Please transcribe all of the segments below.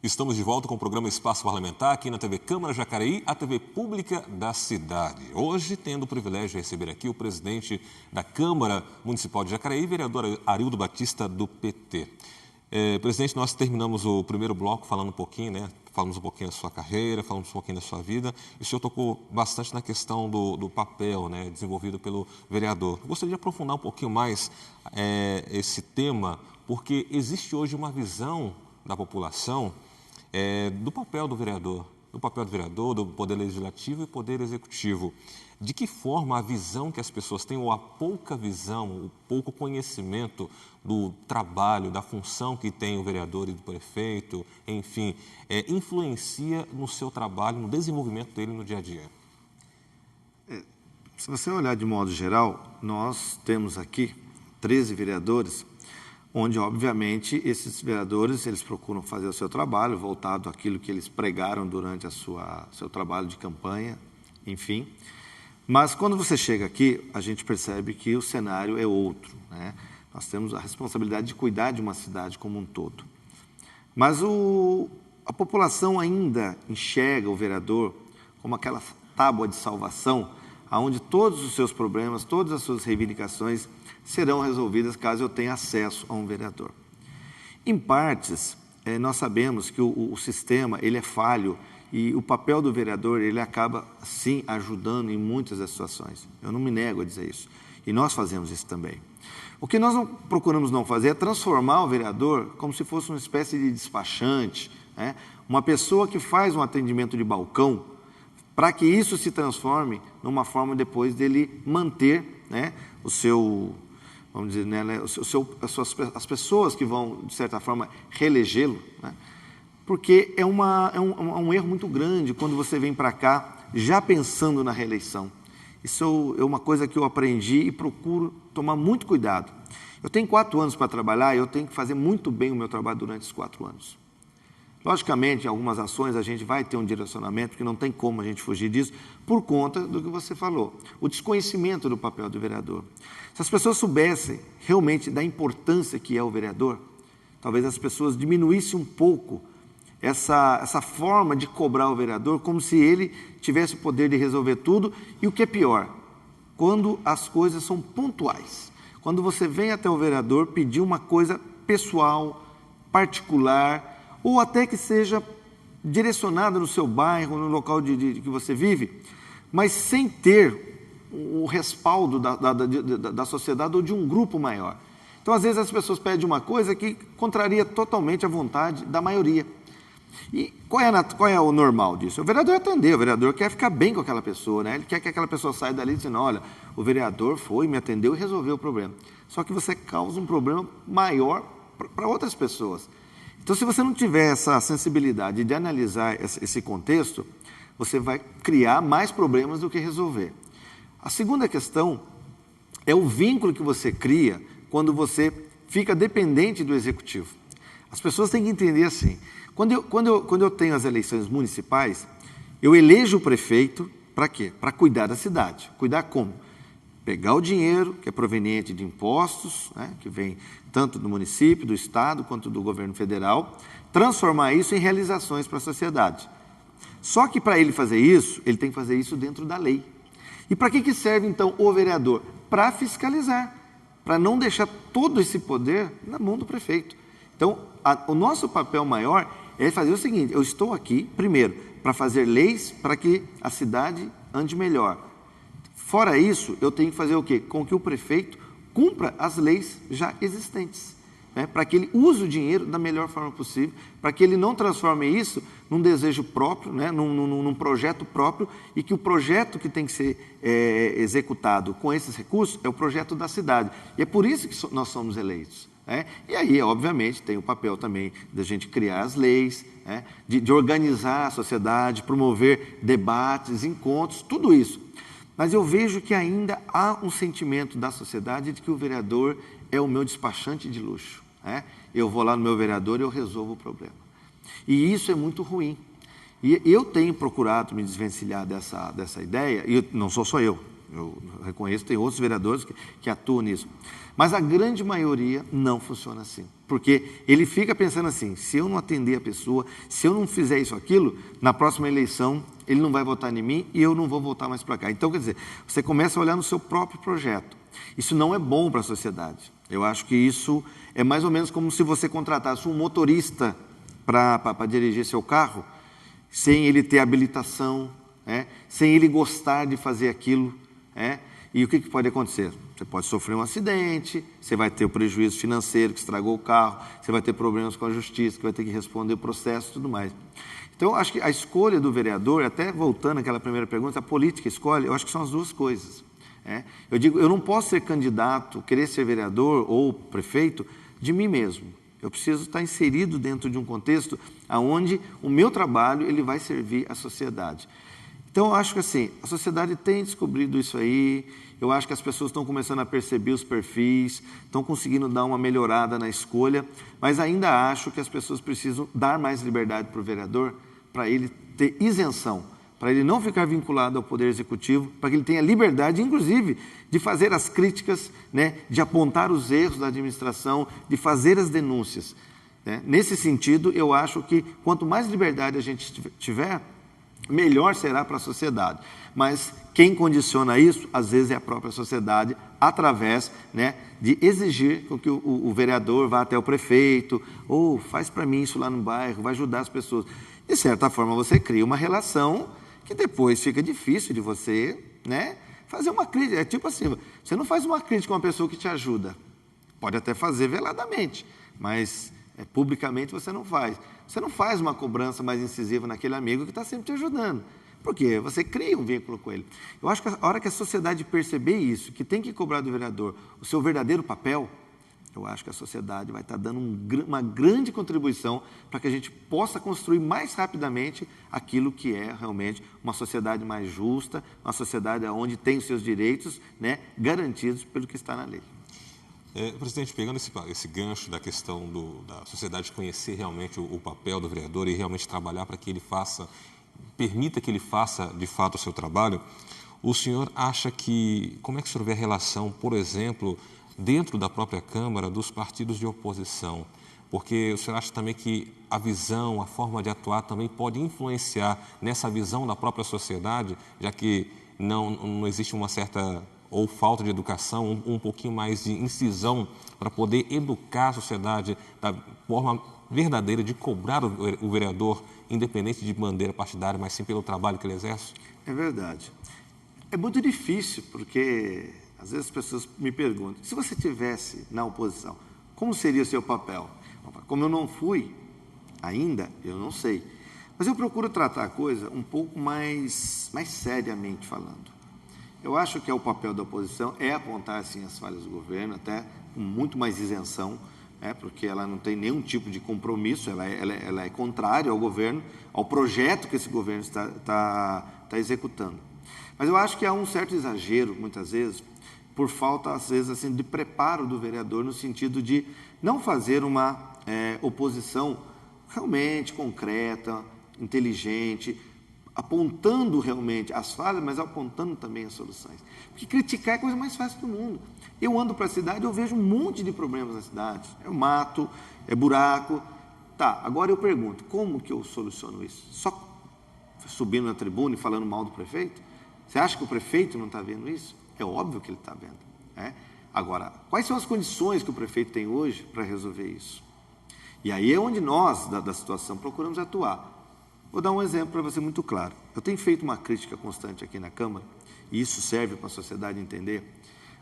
Estamos de volta com o programa Espaço Parlamentar aqui na TV Câmara Jacareí, a TV pública da cidade. Hoje, tendo o privilégio de receber aqui o presidente da Câmara Municipal de Jacareí, vereador Arildo Batista, do PT. Presidente, nós terminamos o primeiro bloco falando um pouquinho, Falamos um pouquinho da sua carreira, falamos um pouquinho da sua vida. E o senhor tocou bastante na questão do papel, desenvolvido pelo vereador. Eu gostaria de aprofundar um pouquinho mais esse tema, porque existe hoje uma visão da população do papel do vereador, do poder legislativo e poder executivo. De que forma a visão que as pessoas têm, ou a pouca visão, o pouco conhecimento do trabalho, da função que tem o vereador e do prefeito, enfim, influencia no seu trabalho, no desenvolvimento dele no dia a dia? Se você olhar de modo geral, nós temos aqui 13 vereadores, onde, obviamente, esses vereadores eles procuram fazer o seu trabalho, voltado àquilo que eles pregaram durante seu trabalho de campanha, enfim. Mas, quando você chega aqui, a gente percebe que o cenário é outro, Nós temos a responsabilidade de cuidar de uma cidade como um todo. Mas a população ainda enxerga o vereador como aquela tábua de salvação, onde todos os seus problemas, todas as suas reivindicações serão resolvidas caso eu tenha acesso a um vereador. Em partes, nós sabemos que o sistema ele é falho e o papel do vereador ele acaba, sim, ajudando em muitas das situações. Eu não me nego a dizer isso. E nós fazemos isso também. O que nós procuramos não fazer é transformar o vereador como se fosse uma espécie de despachante, uma pessoa que faz um atendimento de balcão, para que isso se transforme numa forma depois dele manter o seu, vamos dizer, as pessoas que vão, de certa forma, reelegê-lo, porque é um erro muito grande quando você vem para cá já pensando na reeleição. Isso é uma coisa que eu aprendi e procuro tomar muito cuidado. Eu tenho 4 anos para trabalhar e eu tenho que fazer muito bem o meu trabalho durante esses 4 anos. Logicamente, em algumas ações a gente vai ter um direcionamento, porque não tem como a gente fugir disso, por conta do que você falou, o desconhecimento do papel do vereador. Se as pessoas soubessem realmente da importância que é o vereador, talvez as pessoas diminuíssem um pouco essa forma de cobrar o vereador como se ele tivesse o poder de resolver tudo. E o que é pior, quando as coisas são pontuais, quando você vem até o vereador pedir uma coisa pessoal, particular, ou até que seja direcionada no seu bairro, no local que você vive, mas sem ter o respaldo da sociedade ou de um grupo maior. Então, às vezes, as pessoas pedem uma coisa que contraria totalmente a vontade da maioria. E qual é o normal disso? O vereador atender, o vereador quer ficar bem com aquela pessoa, Ele quer que aquela pessoa saia dali dizendo, olha, o vereador foi, me atendeu e resolveu o problema. Só que você causa um problema maior para outras pessoas. Então, se você não tiver essa sensibilidade de analisar esse contexto, você vai criar mais problemas do que resolver. A segunda questão é o vínculo que você cria quando você fica dependente do executivo. As pessoas têm que entender assim, quando eu tenho as eleições municipais, eu elejo o prefeito para quê? Para cuidar da cidade. Cuidar como? Pegar o dinheiro que é proveniente de impostos, que vem tanto do município, do estado, quanto do governo federal, transformar isso em realizações para a sociedade. Só que para ele fazer isso, ele tem que fazer isso dentro da lei. E para que serve então o vereador? Para fiscalizar, para não deixar todo esse poder na mão do prefeito. Então, o nosso papel maior é fazer o seguinte, eu estou aqui, primeiro, para fazer leis para que a cidade ande melhor. Fora isso, eu tenho que fazer o quê? Com que o prefeito cumpra as leis já existentes, para que ele use o dinheiro da melhor forma possível, para que ele não transforme isso num desejo próprio, num projeto próprio, e que o projeto que tem que ser executado com esses recursos é o projeto da cidade. E é por isso que nós somos eleitos. E aí, obviamente, tem o papel também da gente criar as leis, de organizar a sociedade, promover debates, encontros, tudo isso. Mas eu vejo que ainda há um sentimento da sociedade de que o vereador é o meu despachante de luxo. Eu vou lá no meu vereador e eu resolvo o problema. E isso é muito ruim. E eu tenho procurado me desvencilhar dessa ideia, e não sou só eu, Eu reconheço, tem outros vereadores que atuam nisso. Mas a grande maioria não funciona assim. Porque ele fica pensando assim, se eu não atender a pessoa, se eu não fizer isso, aquilo, na próxima eleição ele não vai votar em mim e eu não vou voltar mais para cá. Então, quer dizer, você começa a olhar no seu próprio projeto. Isso não é bom para a sociedade. Eu acho que isso é mais ou menos como se você contratasse um motorista para dirigir seu carro, sem ele ter habilitação, sem ele gostar de fazer aquilo. E o que pode acontecer? Você pode sofrer um acidente, você vai ter o prejuízo financeiro que estragou o carro, você vai ter problemas com a justiça, que vai ter que responder o processo e tudo mais. Então, acho que a escolha do vereador, até voltando àquela primeira pergunta, a política escolhe, eu acho que são as duas coisas. Eu digo, eu não posso ser candidato, querer ser vereador ou prefeito de mim mesmo. Eu preciso estar inserido dentro de um contexto onde o meu trabalho ele vai servir à sociedade. Então, eu acho que assim, a sociedade tem descobrido isso aí, eu acho que as pessoas estão começando a perceber os perfis, estão conseguindo dar uma melhorada na escolha, mas ainda acho que as pessoas precisam dar mais liberdade para o vereador, para ele ter isenção, para ele não ficar vinculado ao Poder Executivo, para que ele tenha liberdade, inclusive, de fazer as críticas, de apontar os erros da administração, de fazer as denúncias. Nesse sentido, eu acho que quanto mais liberdade a gente tiver, melhor será para a sociedade. Mas quem condiciona isso, às vezes, é a própria sociedade, através de exigir que o vereador vá até o prefeito, ou faz para mim isso lá no bairro, vai ajudar as pessoas. De certa forma, você cria uma relação que depois fica difícil de você fazer uma crítica. É tipo assim, você não faz uma crítica a uma pessoa que te ajuda. Pode até fazer veladamente, mas publicamente você não faz. Você não faz uma cobrança mais incisiva naquele amigo que está sempre te ajudando. Por quê? Você cria um vínculo com ele. Eu acho que a hora que a sociedade perceber isso, que tem que cobrar do vereador o seu verdadeiro papel, eu acho que a sociedade vai estar dando uma grande contribuição para que a gente possa construir mais rapidamente aquilo que é realmente uma sociedade mais justa, uma sociedade onde tem os seus direitos garantidos pelo que está na lei. Presidente, pegando esse gancho da questão da sociedade conhecer realmente o papel do vereador e realmente trabalhar para que ele permita que ele faça de fato o seu trabalho, o senhor acha que, como é que o senhor vê a relação, por exemplo, dentro da própria Câmara, dos partidos de oposição? Porque o senhor acha também que a visão, a forma de atuar também pode influenciar nessa visão da própria sociedade, já que não existe uma certa ou falta de educação, um pouquinho mais de incisão para poder educar a sociedade da forma verdadeira de cobrar o vereador, independente de bandeira partidária, mas sim pelo trabalho que ele exerce? É verdade. É muito difícil, porque às vezes as pessoas me perguntam, se você estivesse na oposição, como seria o seu papel? Como eu não fui ainda, eu não sei. Mas eu procuro tratar a coisa um pouco mais seriamente falando. Eu acho que o papel da oposição é apontar assim, as falhas do governo, até com muito mais isenção, porque ela não tem nenhum tipo de compromisso, ela é contrária ao governo, ao projeto que esse governo está executando. Mas eu acho que há um certo exagero, muitas vezes, por falta, às vezes, assim, de preparo do vereador, no sentido de não fazer uma oposição realmente concreta, inteligente, apontando realmente as falhas, mas apontando também as soluções. Porque criticar é a coisa mais fácil do mundo. Eu ando para a cidade e eu vejo um monte de problemas na cidade. É mato, é buraco. Tá, agora eu pergunto, como que eu soluciono isso? Só subindo na tribuna e falando mal do prefeito? Você acha que o prefeito não está vendo isso? É óbvio que ele está vendo. Agora, quais são as condições que o prefeito tem hoje para resolver isso? E aí é onde nós, da situação, procuramos atuar. Vou dar um exemplo para você muito claro. Eu tenho feito uma crítica constante aqui na Câmara, e isso serve para a sociedade entender.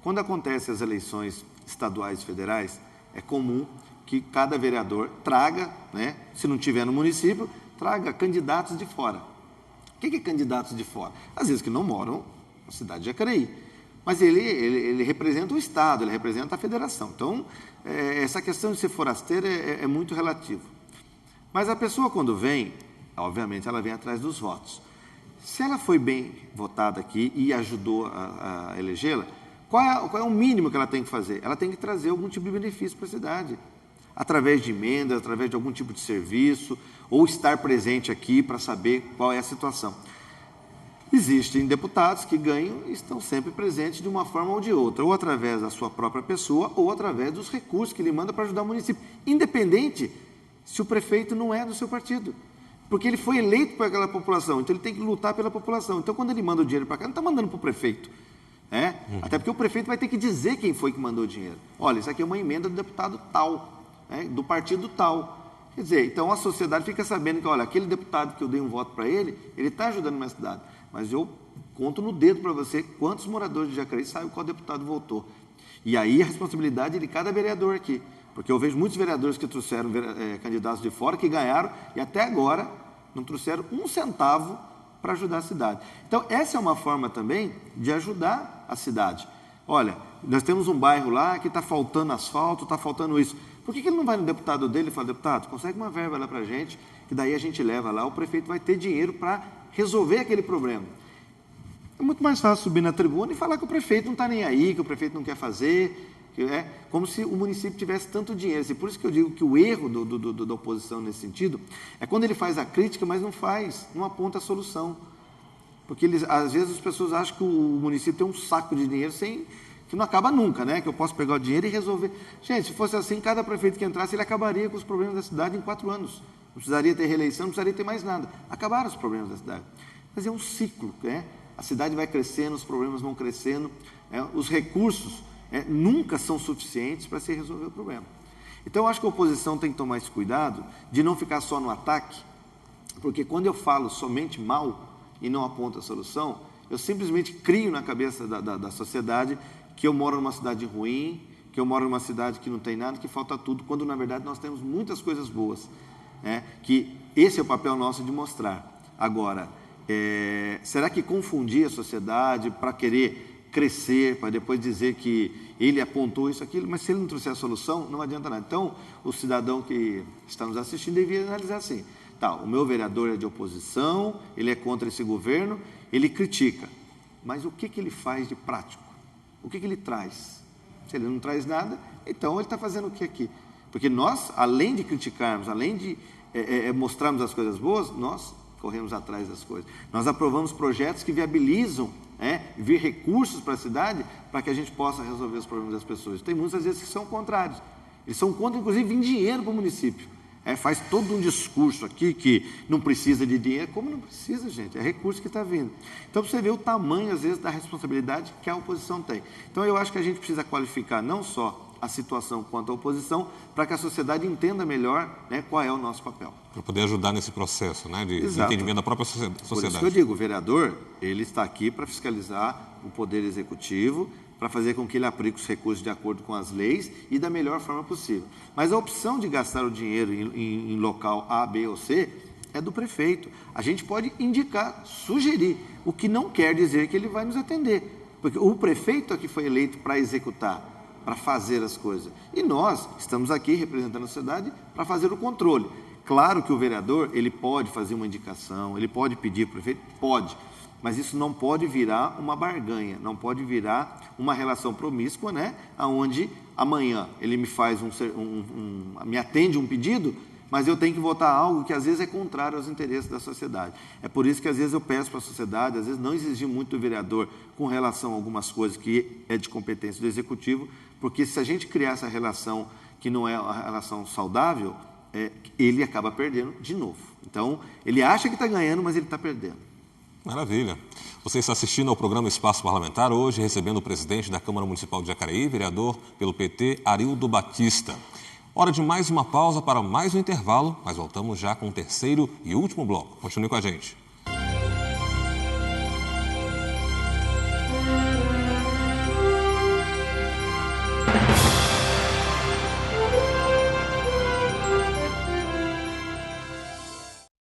Quando acontecem as eleições estaduais e federais, é comum que cada vereador traga, se não tiver no município, traga candidatos de fora. O que é candidatos de fora? Às vezes que não moram na cidade de Jacareí, mas ele representa o Estado, ele representa a federação. Então, essa questão de ser forasteiro é muito relativo. Mas a pessoa, quando vem, obviamente, ela vem atrás dos votos. Se ela foi bem votada aqui e ajudou a elegê-la, qual é o mínimo que ela tem que fazer? Ela tem que trazer algum tipo de benefício para a cidade, através de emendas, através de algum tipo de serviço, ou estar presente aqui para saber qual é a situação. Existem deputados que ganham e estão sempre presentes de uma forma ou de outra, ou através da sua própria pessoa, ou através dos recursos que ele manda para ajudar o município, independente se o prefeito não é do seu partido. Porque ele foi eleito por aquela população, então ele tem que lutar pela população. Então, quando ele manda o dinheiro para cá, não está mandando para o prefeito. Até porque o prefeito vai ter que dizer quem foi que mandou o dinheiro. Olha, isso aqui é uma emenda do deputado tal, do partido tal. Quer dizer, então a sociedade fica sabendo que, olha, aquele deputado que eu dei um voto para ele está ajudando a minha cidade. Mas eu conto no dedo para você quantos moradores de Jacareí sabem qual deputado votou. E aí a responsabilidade é de cada vereador aqui. Porque eu vejo muitos vereadores que trouxeram candidatos de fora, que ganharam, e até agora não trouxeram um centavo para ajudar a cidade. Então, essa é uma forma também de ajudar a cidade. Olha, nós temos um bairro lá que está faltando asfalto, está faltando isso. Por que ele não vai no deputado dele e fala, deputado, consegue uma verba lá para a gente, que daí a gente leva lá, o prefeito vai ter dinheiro para resolver aquele problema. É muito mais fácil subir na tribuna e falar que o prefeito não está nem aí, que o prefeito não quer fazer, como se o município tivesse tanto dinheiro. E por isso que eu digo que o erro da oposição nesse sentido é quando ele faz a crítica, mas não aponta a solução. Porque às vezes as pessoas acham que o município tem um saco de dinheiro que não acaba nunca, que eu posso pegar o dinheiro e resolver. Gente, se fosse assim, cada prefeito que entrasse, ele acabaria com os problemas da cidade em 4 anos. Não precisaria ter reeleição, não precisaria ter mais nada. Acabaram os problemas da cidade. Mas é um ciclo, A cidade vai crescendo, os problemas vão crescendo, os recursos nunca são suficientes para se resolver o problema. Então, eu acho que a oposição tem que tomar esse cuidado de não ficar só no ataque, porque quando eu falo somente mal e não aponto a solução, eu simplesmente crio na cabeça da sociedade que eu moro numa cidade ruim, que eu moro numa cidade que não tem nada, que falta tudo, quando na verdade nós temos muitas coisas boas, que esse é o papel nosso de mostrar. Agora, será que confundir a sociedade para querer crescer, para depois dizer que ele apontou isso, aquilo, mas se ele não trouxer a solução, não adianta nada. Então, o cidadão que está nos assistindo devia analisar assim, o meu vereador é de oposição, ele é contra esse governo, ele critica, mas o que ele faz de prático? O que ele traz? Se ele não traz nada, então ele está fazendo o que aqui? Porque nós, além de criticarmos, além de mostrarmos as coisas boas, nós corremos atrás das coisas. Nós aprovamos projetos que viabilizam vir recursos para a cidade para que a gente possa resolver os problemas das pessoas. Tem muitas vezes que são contrários. Eles são contra, inclusive, vir dinheiro para o município. Faz todo um discurso aqui que não precisa de dinheiro. Como não precisa, gente? É recurso que está vindo. Então, você vê o tamanho, às vezes, da responsabilidade que a oposição tem. Então, eu acho que a gente precisa qualificar não só a situação quanto a oposição, para que a sociedade entenda melhor qual é o nosso papel. Para poder ajudar nesse processo, de entendimento da própria sociedade. Por isso que eu digo, o vereador, ele está aqui para fiscalizar o poder executivo, para fazer com que ele aplique os recursos de acordo com as leis e da melhor forma possível. Mas a opção de gastar o dinheiro em local A, B ou C é do prefeito. A gente pode indicar, sugerir, o que não quer dizer que ele vai nos atender. Porque o prefeito aqui foi eleito para executar, para fazer as coisas. E nós estamos aqui representando a sociedade para fazer o controle. Claro que o vereador, ele pode fazer uma indicação, ele pode pedir para o prefeito, pode, mas isso não pode virar uma barganha, não pode virar uma relação promíscua, onde amanhã ele me faz me atende um pedido, mas eu tenho que votar algo que às vezes é contrário aos interesses da sociedade. É por isso que às vezes eu peço para a sociedade, às vezes não exigir muito do vereador com relação a algumas coisas que é de competência do executivo, porque se a gente criar essa relação que não é uma relação saudável, ele acaba perdendo de novo. Então, ele acha que está ganhando, mas ele está perdendo. Maravilha. Você está assistindo ao programa Espaço Parlamentar, hoje recebendo o presidente da Câmara Municipal de Jacareí, vereador pelo PT, Arildo Batista. Hora de mais uma pausa para mais um intervalo, mas voltamos já com o terceiro e último bloco. Continue com a gente.